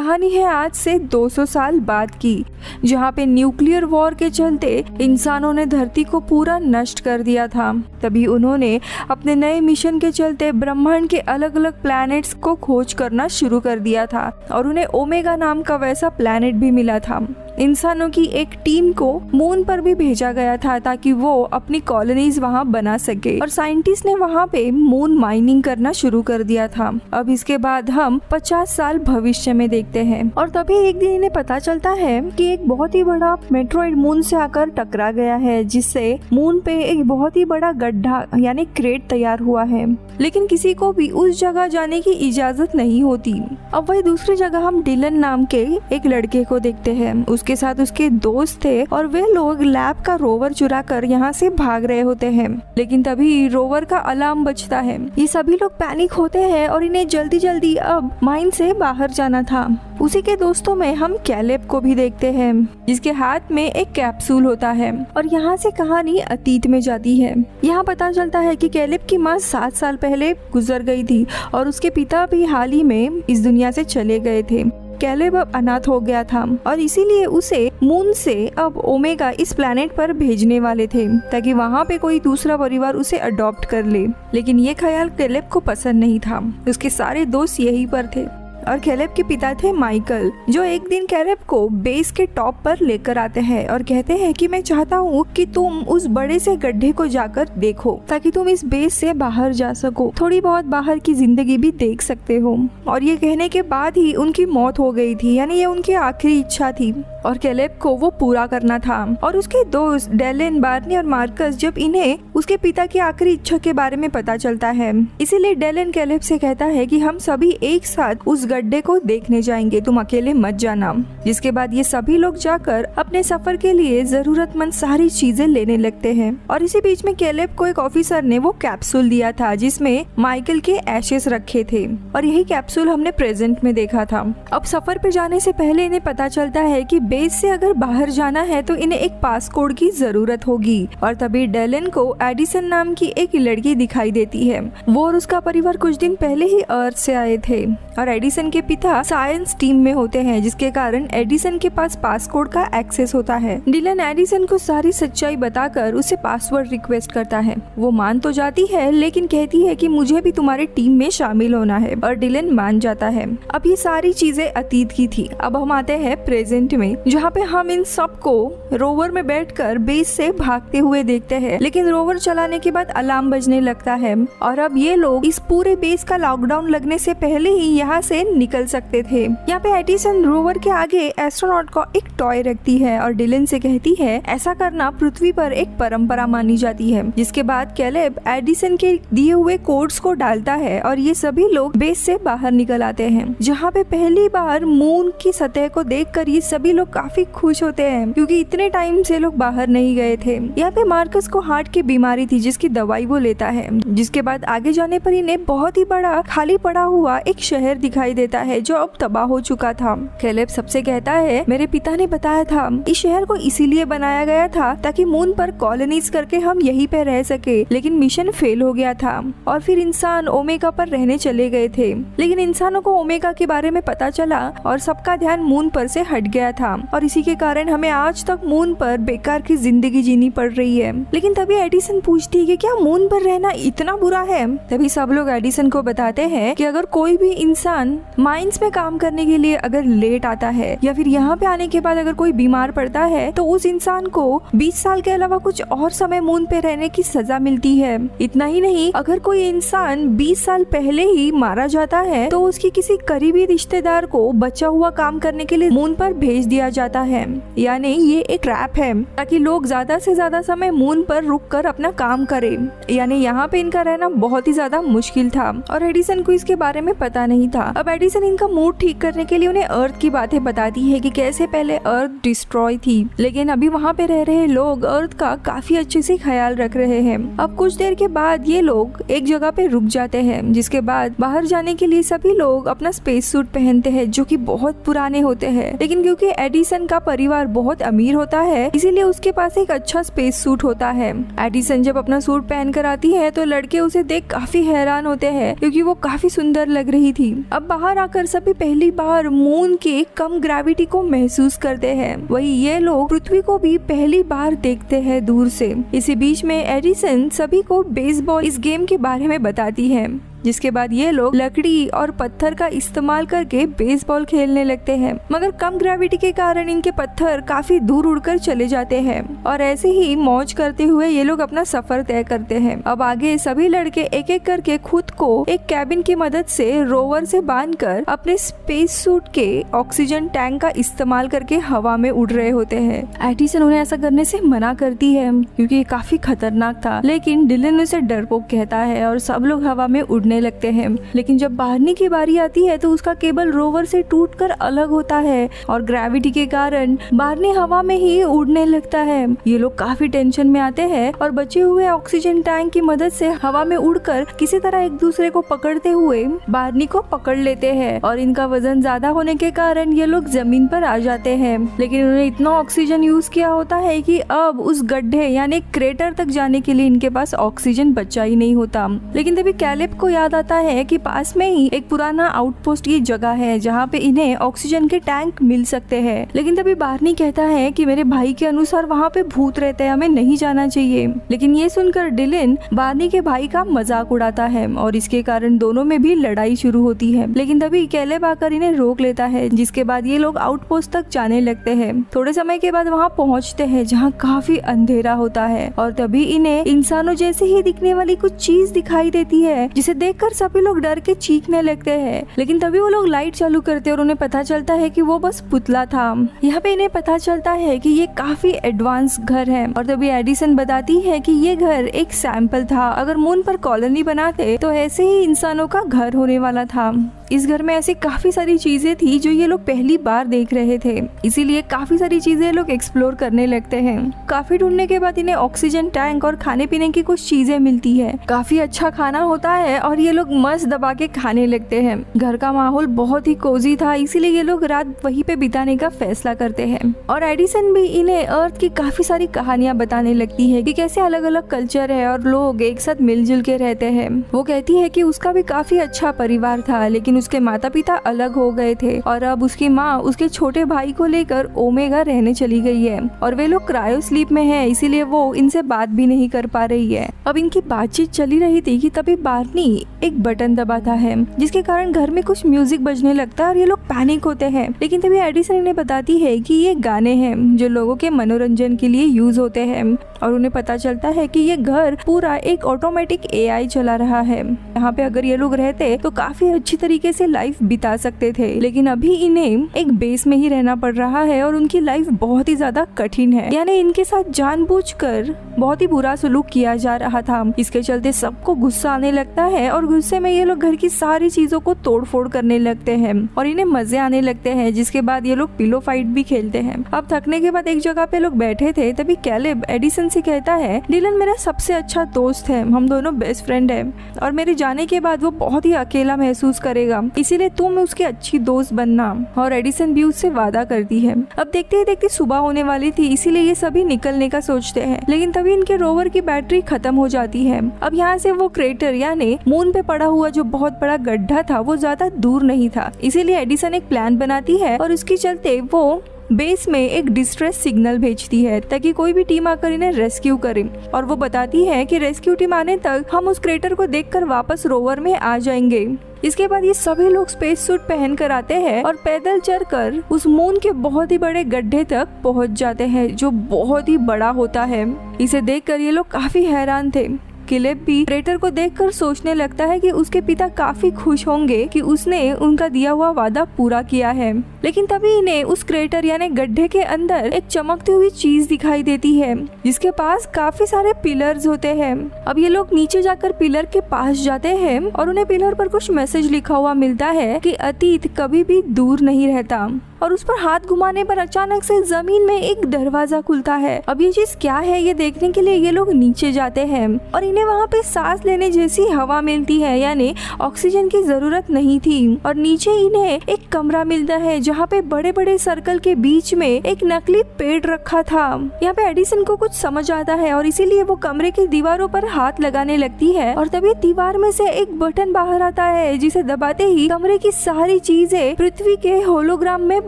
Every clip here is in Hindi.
कहानी है आज से 200 साल बाद की, जहाँ पे न्यूक्लियर वॉर के चलते इंसानों ने धरती को पूरा नष्ट कर दिया था। तभी उन्होंने अपने नए मिशन के चलते ब्रह्मांड के अलग अलग प्लैनेट्स को खोज करना शुरू कर दिया था और उन्हें ओमेगा नाम का वैसा प्लैनेट भी मिला था। इंसानों की एक टीम को मून पर भी भेजा गया था ताकि वो अपनी कॉलोनीज वहाँ बना सके और साइंटिस्ट ने वहाँ पे मून माइनिंग करना शुरू कर दिया था। अब इसके बाद हम 50 साल भविष्य में देखते हैं और तभी एक दिन इन्हें पता चलता है कि एक बहुत ही बड़ा मेट्रॉइड मून से आकर टकरा गया है, जिससे मून पे एक बहुत ही बड़ा गड्ढा यानी क्रेट तैयार हुआ है, लेकिन किसी को भी उस जगह जाने की इजाजत नहीं होती। अब वही दूसरी जगह हम डिलन नाम के एक लड़के को देखते हैं। उसके साथ उसके दोस्त थे और वे लोग लैब का रोवर चुरा कर यहाँ से भाग रहे होते हैं, लेकिन तभी रोवर का अलार्म बजता है। ये सभी लोग पैनिक होते हैं और इन्हें जल्दी जल्दी अब माइन से बाहर जाना था। उसी के दोस्तों में हम कैलेब को भी देखते हैं, जिसके हाथ में एक कैप्सूल होता है और यहाँ से कहानी अतीत में जाती है। यहाँ पता चलता है कि कैलेब की माँ 7 साल पहले गुजर गई थी और उसके पिता भी हाल ही में इस दुनिया से चले गए थे। कैलेब अब अनाथ हो गया था और इसीलिए उसे मून से अब ओमेगा इस प्लैनेट पर भेजने वाले थे ताकि वहाँ पे कोई दूसरा परिवार उसे अडॉप्ट कर ले, लेकिन ये ख्याल कैलेब को पसंद नहीं था। उसके सारे दोस्त यहीं पर थे और कैलेब के पिता थे माइकल, जो एक दिन कैलेब को बेस के टॉप पर लेकर आते हैं और कहते हैं कि मैं चाहता हूँ कि तुम उस बड़े से गड्ढे को जाकर देखो ताकि तुम इस बेस से बाहर जा सको, थोड़ी बहुत बाहर की जिंदगी भी देख सकते हो। और ये कहने के बाद ही उनकी मौत हो गई थी, यानी ये उनकी आखिरी इच्छा थी और कैलेब को वो पूरा करना था। और उसके दोस्त डेलन, बार्नी और मार्कस जब इन्हें उसके पिता की आखिरी इच्छा के बारे में पता चलता है, इसीलिए डेलन कैलेब से कहता है कि हम सभी एक साथ उस गड्ढे को देखने जाएंगे, तुम अकेले मत जाना। जिसके बाद ये सभी लोग जाकर अपने सफर के लिए जरूरतमंद सारी चीजें लेने लगते हैं। और इसी बीच में कैलेब को एक ऑफिसर ने वो कैप्सूल दिया था जिसमें माइकल के एशेस रखे थे और यही कैप्सूल हमने प्रेजेंट में देखा था। अब सफर पे जाने से पहले इन्हें पता चलता है कि बेस से अगर बाहर जाना है तो इन्हें एक पासकोड की जरूरत होगी और तभी डेलन को एडिसन नाम की एक लड़की दिखाई देती है। वो और उसका परिवार कुछ दिन पहले ही अर्थ से आए थे और एडिसन के पिता साइंस टीम में होते हैं, जिसके कारण एडिसन के पास पासकोड का एक्सेस होता है। डिलन एडिसन को सारी सच्चाई बताकर उसे पासवर्ड रिक्वेस्ट करता है। वो मान तो जाती है लेकिन कहती है कि मुझे भी तुम्हारी टीम में शामिल होना है और डिलन मान जाता है। अब ये सारी चीजें अतीत की थी। अब हम आते हैं प्रेजेंट में, जहाँ पे हम इन सबको रोवर में बैठकर बेस से भागते हुए देखते हैं, लेकिन रोवर चलाने के बाद अलार्म बजने लगता है और अब ये लोग इस पूरे बेस का लॉकडाउन लगने से पहले ही यहाँ से निकल सकते थे। यहाँ पे एडिसन रोवर के आगे एस्ट्रोनॉट का एक टॉय रखती है और डिलन से कहती है ऐसा करना पृथ्वी पर एक परंपरा मानी जाती है। जिसके बाद कैलेब एडिसन के दिए हुए कोड्स को डालता है और ये सभी लोग बेस से बाहर निकल आते हैं, जहाँ पे पहली बार मून की सतह को देखकर ये सभी लोग काफी खुश होते हैं क्योंकि इतने टाइम से लोग बाहर नहीं गए थे। यहाँ पे मार्कस को हार्ट की बीमारी थी जिसकी दवाई वो लेता है। जिसके बाद आगे जाने पर इन्हें बहुत ही बड़ा खाली पड़ा हुआ एक शहर दिखाई देता है जो अब तबाह हो चुका था। कैलेब सबसे कहता है मेरे पिता ने बताया था इस शहर को इसीलिए बनाया गया था ताकि मून पर कॉलोनीज करके हम यहीं पे रह सके, लेकिन मिशन फेल हो गया था और फिर इंसान ओमेगा पर रहने चले गए थे। लेकिन इंसानों को ओमेगा के बारे में पता चला और सबका ध्यान मून पर से हट गया था और इसी के कारण हमें आज तक मून पर बेकार की जिंदगी जीनी पड़ रही है। लेकिन तभी एडिसन पूछती है कि क्या मून पर रहना इतना बुरा है? तभी सब लोग एडिसन को बताते हैं कि अगर कोई भी इंसान माइंस में काम करने के लिए अगर लेट आता है या फिर यहाँ पे आने के बाद अगर कोई बीमार पड़ता है तो उस इंसान को 20 साल के अलावा कुछ और समय मून पे रहने की सजा मिलती है। इतना ही नहीं, अगर कोई इंसान 20 साल पहले ही मारा जाता है तो उसकी किसी करीबी रिश्तेदार को बचा हुआ काम करने के लिए मून पर भेज दिया जाता है। यानी ये एक ट्रैप है ताकि लोग ज्यादा से ज्यादा समय मून पर रुक कर अपना काम करें। यानी यहाँ पे इनका रहना बहुत ही ज्यादा मुश्किल था और एडिसन को इसके बारे में पता नहीं था। अब एडिसन इनका मूड ठीक करने के लिए उन्हें अर्थ की बातें बताती है कि कैसे पहले अर्थ डिस्ट्रॉय थी, लेकिन अभी वहाँ पे रह रहे लोग अर्थ का काफी अच्छे से ख्याल रख रहे हैं। अब कुछ देर के बाद ये लोग एक जगह पे रुक जाते हैं, जिसके बाद बाहर जाने के लिए सभी लोग अपना स्पेस सूट पहनते हैं जो कि बहुत पुराने होते हैं। लेकिन क्योंकि एडिसन का परिवार बहुत अमीर होता है इसीलिए उसके पास एक अच्छा स्पेस सूट होता है। एडिसन जब अपना सूट पहन कर आती है तो लड़के उसे देख काफी हैरान होते हैं क्योंकि वो काफी सुंदर लग रही थी। अब बाहर पर आकर सभी पहली बार मून के कम ग्रेविटी को महसूस करते हैं। वही ये लोग पृथ्वी को भी पहली बार देखते हैं दूर से। इसी बीच में एडिसन सभी को बेसबॉल इस गेम के बारे में बताती है, जिसके बाद ये लोग लकड़ी और पत्थर का इस्तेमाल करके बेसबॉल खेलने लगते हैं। मगर कम ग्रेविटी के कारण इनके पत्थर काफी दूर उड़कर चले जाते हैं और ऐसे ही मौज करते हुए ये लोग अपना सफर तय करते हैं। अब आगे सभी लड़के एक एक करके खुद को एक कैबिन की मदद से रोवर से बांधकर अपने स्पेस सूट के ऑक्सीजन टैंक का इस्तेमाल करके हवा में उड़ रहे होते हैं। एडिसन उन्हें ऐसा करने से मना करती है क्योंकि ये काफी खतरनाक था, लेकिन डिलन उसे डरपोक कहता है और सब लोग हवा में उड़ने लगते हैं। लेकिन जब बार्नी की बारी आती है तो उसका केबल रोवर से टूटकर अलग होता है और ग्रेविटी के कारण बार्नी हवा में ही उड़ने लगता है। ये लोग काफी टेंशन में आते हैं और बचे हुए ऑक्सीजन टैंक की मदद से हवा में उड़कर किसी तरह एक दूसरे को पकड़ते हुए बार्नी को पकड़ लेते हैं और इनका वजन ज्यादा होने के कारण ये लोग जमीन पर आ जाते हैं। लेकिन उन्होंने इतना ऑक्सीजन यूज किया होता है कि अब उस गड्ढे यानी क्रेटर तक जाने के लिए इनके पास ऑक्सीजन बचा ही नहीं होता। लेकिन तभी कैलेब को याद आता है कि पास में ही एक पुराना आउटपोस्ट की जगह है जहाँ पे इन्हें ऑक्सीजन के टैंक मिल सकते हैं। लेकिन तभी बार्नी कहता है कि मेरे भाई के अनुसार वहाँ पे भूत रहते हैं, हमें नहीं जाना चाहिए। लेकिन ये सुनकर डिलन बार्नी के भाई का मजाक उड़ाता है और इसके कारण दोनों में भी लड़ाई शुरू होती है। लेकिन तभी कैलेब आकर इन्हें रोक लेता है, जिसके बाद ये लोग आउटपोस्ट तक जाने लगते हैं। थोड़े समय के बाद वहाँ पहुँचते हैं जहाँ काफी अंधेरा होता है और तभी इन्हें इंसानों जैसे ही दिखने वाली कुछ चीज दिखाई देती है, जिसे देखकर सभी लोग डर के चीखने लगते हैं। लेकिन तभी वो लोग लाइट चालू करते और उन्हें पता चलता है कि वो बस पुतला था। यहाँ पे इन्हें पता चलता है कि ये काफी एडवांस घर है और तभी एडिसन बताती है कि ये घर एक सैंपल था। अगर मून पर कॉलोनी बनाते तो ऐसे ही इंसानों का घर होने वाला था। इस घर में ऐसी काफी सारी चीजें थी जो ये लोग पहली बार देख रहे थे, इसीलिए काफी सारी चीजें लोग एक्सप्लोर करने लगते हैं। काफी ढूंढने के बाद इन्हें ऑक्सीजन टैंक और खाने पीने की कुछ चीजें मिलती है। काफी अच्छा खाना होता है और ये लोग मस्त दबा के खाने लगते हैं। घर का माहौल बहुत ही कोजी था, इसीलिए ये लोग रात वहीं पे बिताने का फैसला करते हैं। और एडिसन भी इन्हें अर्थ की काफी सारी कहानियां बताने लगती है कि कैसे अलग अलग कल्चर है और लोग एक साथ मिलजुल के रहते हैं। वो कहती है कि उसका भी काफी अच्छा परिवार था, लेकिन उसके माता पिता अलग हो गए थे और अब उसकी माँ उसके छोटे भाई को लेकर ओमेगा रहने चली गई है और वे लोग क्रायो स्लीप में है, इसीलिए वो इनसे बात भी नहीं कर पा रही है। अब इनकी बातचीत चली रही थी कि तभी बार्नी एक बटन दबाता है, जिसके कारण घर में कुछ म्यूजिक बजने लगता है और ये लोग पैनिक होते हैं। लेकिन तभी एडिसन इन्हें बताती है कि ये गाने हैं जो लोगों के मनोरंजन के लिए यूज होते हैं और उन्हें पता चलता है कि ये घर पूरा एक ऑटोमेटिक एआई चला रहा है। यहाँ पे अगर ये लोग रहते तो काफी अच्छी तरीके से लाइफ बिता सकते थे, लेकिन अभी इन्हें एक बेस में ही रहना पड़ रहा है और उनकी लाइफ बहुत ही ज्यादा कठिन है। यानी इनके साथ जानबूझकर बहुत ही बुरा सलूक किया जा रहा था। इसके चलते सबको गुस्सा आने लगता है और गुस्से में ये लोग घर की सारी चीजों को तोड़फोड़ करने लगते हैं और इन्हें मजे आने लगते हैं, जिसके बाद ये लोग पिलो फाइट भी खेलते हैं। अब थकने के बाद एक जगह पे लोग बैठे थे, तभी कैलेब एडिसन से कहता है, डिलन मेरा सबसे अच्छा दोस्त है, हम दोनों बेस्ट फ्रेंड है और मेरे जाने के बाद वो बहुत ही अकेला महसूस करेगा, इसीलिए तुम उसकी अच्छी दोस्त बनना। और एडिसन भी उससे वादा करती है। अब देखते ही देखते सुबह होने वाली थी, इसीलिए ये सभी निकलने का सोचते हैं। लेकिन तभी इनके रोवर की बैटरी खत्म हो जाती है। अब यहाँ से वो क्रेटर यानी मून पे पड़ा हुआ जो बहुत बड़ा गड्ढा था वो ज्यादा दूर नहीं था, इसीलिए एडिसन एक प्लान बनाती है और उसके चलते वो बेस में एक डिस्ट्रेस सिग्नल भेजती है ताकि कोई भी टीम आकर इन्हें रेस्क्यू करे। और वो बताती है कि रेस्क्यू टीम आने तक हम उस क्रेटर को देखकर वापस रोवर में आ जाएंगे। इसके बाद ये सभी लोग स्पेस सूट पहन कर आते हैं और पैदल चलकर उस मून के बहुत ही बड़े गड्ढे तक पहुंच जाते हैं जो बहुत ही बड़ा होता है। इसे देखकर ये लोग काफी हैरान थे। कैलेब भी क्रेटर को देखकर सोचने लगता है कि उसके पिता काफी खुश होंगे कि उसने उनका दिया हुआ वादा पूरा किया है। लेकिन तभी इन्हें उस क्रेटर यानी गड्ढे के अंदर एक चमकती हुई चीज दिखाई देती है जिसके पास काफी सारे पिलर्स होते हैं। अब ये लोग नीचे जाकर पिलर के पास जाते हैं और उन्हें पिलर पर कुछ मैसेज लिखा हुआ मिलता है कि अतीत कभी भी दूर नहीं रहता। और उस पर हाथ घुमाने पर अचानक से जमीन में एक दरवाजा खुलता है। अब ये चीज क्या है ये देखने के लिए ये लोग नीचे जाते हैं और इन्हें वहाँ पे सांस लेने जैसी हवा मिलती है, यानी ऑक्सीजन की जरूरत नहीं थी। और नीचे इन्हें एक कमरा मिलता है जहाँ पे बड़े बड़े सर्कल के बीच में एक नकली पेड़ रखा था। यहाँ पे एडिसन को कुछ समझ आता है और इसीलिए वो कमरे की दीवारों पर हाथ लगाने लगती है और तभी दीवार में से एक बटन बाहर आता है जिसे दबाते ही कमरे की सारी चीजें पृथ्वी के होलोग्राम में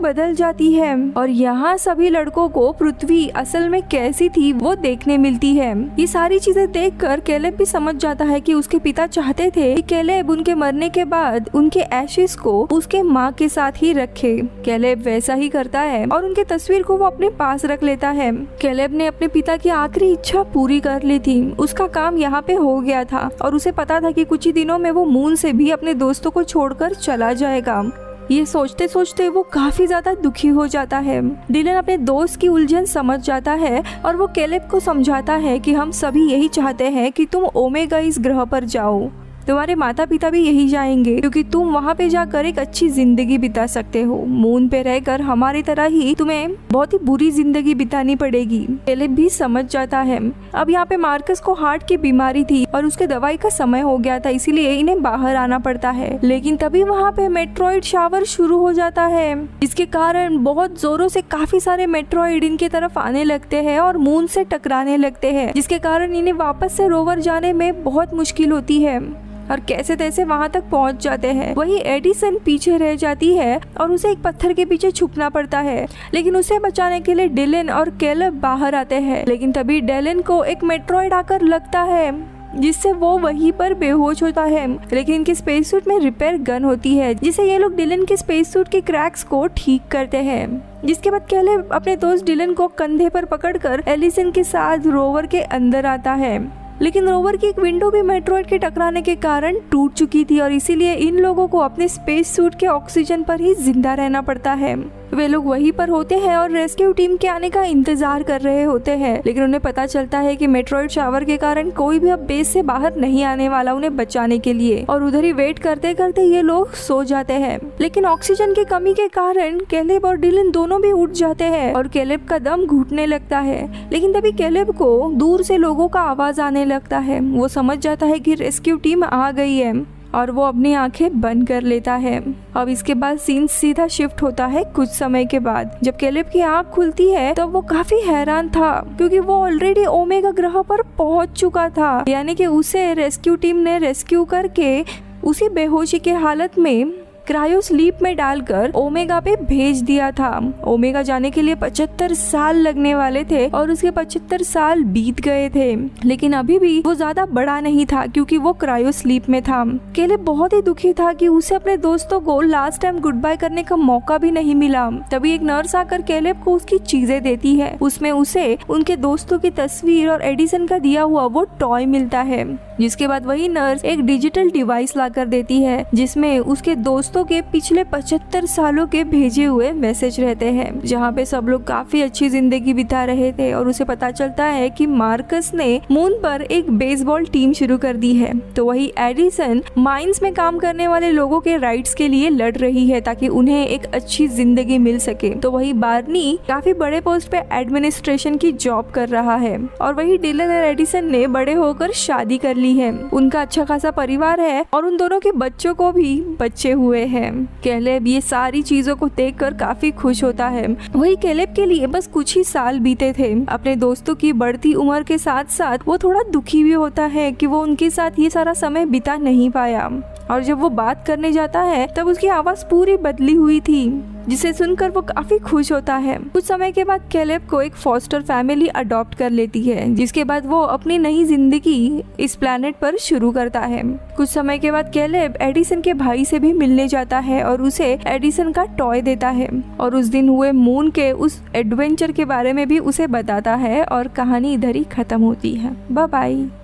बदल जाती है और यहाँ सभी लड़कों को पृथ्वी असल में कैसी थी वो देखने मिलती है। ये सारी चीजें देखकर कैलेब भी समझ जाता है कि उसके पिता चाहते थे कि कैलेब उनके मरने के बाद उनके एशेस को उसके माँ के साथ ही रखे। कैलेब वैसा ही करता है और उनके तस्वीर को वो अपने पास रख लेता है। कैलेब ने अपने पिता की आखिरी इच्छा पूरी कर ली थी, उसका काम यहाँ पे हो गया था और उसे पता था कि कुछ ही दिनों में वो मून से भी अपने दोस्तों को छोड़कर चला जाएगा। ये सोचते सोचते वो काफी ज्यादा दुखी हो जाता है। डिलन अपने दोस्त की उलझन समझ जाता है और वो कैलेब को समझाता है कि हम सभी यही चाहते हैं कि तुम ओमेगा इस ग्रह पर जाओ, तुम्हारे माता पिता भी यही जाएंगे क्योंकि तुम वहाँ पे जाकर एक अच्छी जिंदगी बिता सकते हो। मून पे रहकर हमारी तरह ही तुम्हें बहुत ही बुरी जिंदगी बितानी पड़ेगी। कैलेब भी समझ जाता है। अब यहाँ पे मार्कस को हार्ट की बीमारी थी और उसके दवाई का समय हो गया था, इसीलिए इन्हें बाहर आना पड़ता है। लेकिन तभी वहाँ पे मेट्रॉइड शावर शुरू हो जाता है, जिसके कारण बहुत जोरों से काफी सारे मेट्रॉइड इनके तरफ आने लगते हैं और मून से टकराने लगते हैं, जिसके कारण इन्हें वापस से रोवर जाने में बहुत मुश्किल होती है और कैसे तैसे वहां तक पहुंच जाते हैं। वही एडिसन पीछे रह जाती है और उसे एक पत्थर के पीछे छुपना पड़ता है, लेकिन उसे बचाने के लिए डिलन और कैलेब बाहर आते हैं। लेकिन तभी डिलन को एक मेट्रॉइड आकर लगता है जिससे वो वहीं पर बेहोश होता है। लेकिन इनके स्पेस सूट में रिपेयर गन होती है जिसे ये लोग डिलन के स्पेस सूट के क्रैक्स को ठीक करते हैं। जिसके बाद कैलेब अपने दोस्त डिलन को कंधे पर पकड़कर एलिसन के साथ रोवर के अंदर आता है। लेकिन रोवर की एक विंडो भी मेट्रॉइड के टकराने के कारण टूट चुकी थी और इसीलिए इन लोगों को अपने स्पेस सूट के ऑक्सीजन पर ही जिंदा रहना पड़ता है। वे लोग वहीं पर होते हैं और रेस्क्यू टीम के आने का इंतजार कर रहे होते हैं, लेकिन उन्हें पता चलता है कि मेट्रॉइड शावर के कारण कोई भी अब बेस से बाहर नहीं आने वाला उन्हें बचाने के लिए, और उधर ही वेट करते करते ये लोग सो जाते हैं। लेकिन ऑक्सीजन की कमी के कारण कैलेब और डिलन दोनों भी उठ जाते हैं और कैलेब का दम घुटने लगता है। लेकिन तभी कैलेब को दूर से लोगों का आवाज आने लगता है। वो समझ जाता है कि रेस्क्यू टीम आ गई है और वो अपनी आंखें बंद कर लेता है। अब इसके बाद सीन सीधा शिफ्ट होता है कुछ समय के बाद। जब कैलेब की आंख खुलती है तो वो काफी हैरान था क्योंकि वो ऑलरेडी ओमेगा ग्रह पर पहुंच चुका था, यानी कि उसे रेस्क्यू टीम ने रेस्क्यू करके उसी बेहोशी के हालत में क्रायो स्लीप में डालकर ओमेगा पे भेज दिया था। ओमेगा जाने के लिए 75 साल लगने वाले थे और उसके 75 साल बीत गए थे, लेकिन अभी भी वो ज्यादा बड़ा नहीं था क्योंकि वो क्रायो स्लीप में था। कैलेब बहुत ही दुखी था कि उसे अपने दोस्तों को लास्ट टाइम गुड बाय करने का मौका भी नहीं मिला। तभी एक नर्स आकर कैलेब को उसकी चीजें देती है। उसमें उसे उनके दोस्तों की तस्वीर और एडिसन का दिया हुआ वो टॉय मिलता है। जिसके बाद वही नर्स एक डिजिटल डिवाइस लाकर देती है जिसमें उसके दोस्तों के पिछले 75 सालों के भेजे हुए मैसेज रहते हैं, जहाँ पे सब लोग काफी अच्छी जिंदगी बिता रहे थे। और उसे पता चलता है कि मार्कस ने मून पर एक बेसबॉल टीम शुरू कर दी है। तो वही एडिसन माइंस में काम करने वाले लोगों के राइट्स के लिए लड़ रही है ताकि उन्हें एक अच्छी जिंदगी मिल सके। तो वही बार्नी काफी बड़े पोस्ट पे एडमिनिस्ट्रेशन की जॉब कर रहा है और वही डिलन और एडिसन ने बड़े होकर शादी कर ली है। उनका अच्छा खासा परिवार है और उन दोनों के बच्चों को भी बच्चे हुए हैं। कैलेब ये सारी चीजों को देखकर काफी खुश होता है। वही कैलेब के लिए बस कुछ ही साल बीते थे। अपने दोस्तों की बढ़ती उम्र के साथ साथ वो थोड़ा दुखी भी होता है कि वो उनके साथ ये सारा समय बिता नहीं पाया। और जब वो बात करने जाता है तब उसकी आवाज पूरी बदली हुई थी, जिसे सुनकर वो काफी खुश होता है। कुछ समय के बाद कैलेब को एक फॉस्टर फैमिली अडॉप्ट कर लेती है, जिसके बाद वो अपनी नई जिंदगी इस प्लेनेट पर शुरू करता है। कुछ समय के बाद कैलेब एडिसन के भाई से भी मिलने जाता है और उसे एडिसन का टॉय देता है और उस दिन हुए मून के उस एडवेंचर के बारे में भी उसे बताता है और कहानी इधर ही खत्म होती है। Bye bye.